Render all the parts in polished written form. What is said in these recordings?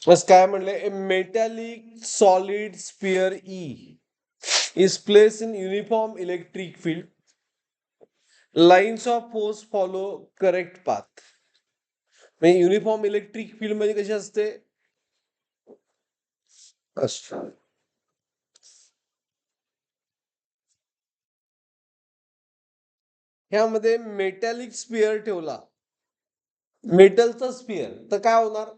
बस काय म्हणले, a metallic solid sphere ई is place in uniform electric field, lines of force follow correct path. म्हणजे uniform electric field मध्ये कशी असते, ह्यामध्ये मेटॅलिक स्पिअर ठेवला, मेटलचा स्पिअर, तर काय होणार,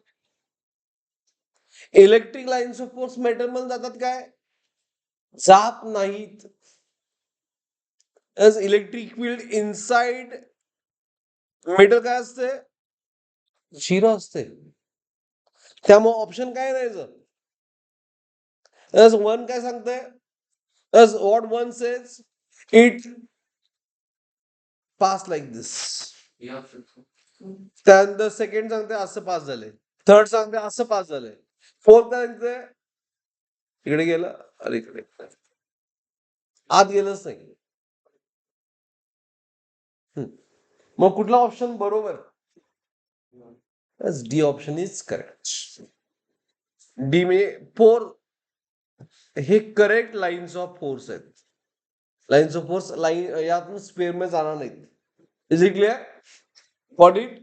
electric lines of force metal मध्ये जातात काय, जात नाहीत. इलेक्ट्रिक फील्ड इनसाइड मेटल काय असते, 0 असते. त्यामुळे ऑप्शन काय नाही. वन काय सांगते, what one says, it pass like this. त्यानंतर सेकंड सांगते असं पास झाले, थर्ड सांगते असं पास झालंय, फोर्थ सांगते इकडे गेलं, अरे इकडे आत गेलंच नाही. मग कुठला ऑप्शन बरोबर, D option is correct. D म्हणजे फोर हे करेक्ट लाईन्स ऑफ फोर्स आहेत. लाईन्स ऑफ फोर्स लाईन यातून स्पेअर मध्ये जाणार नाहीत. Is it clear, got it.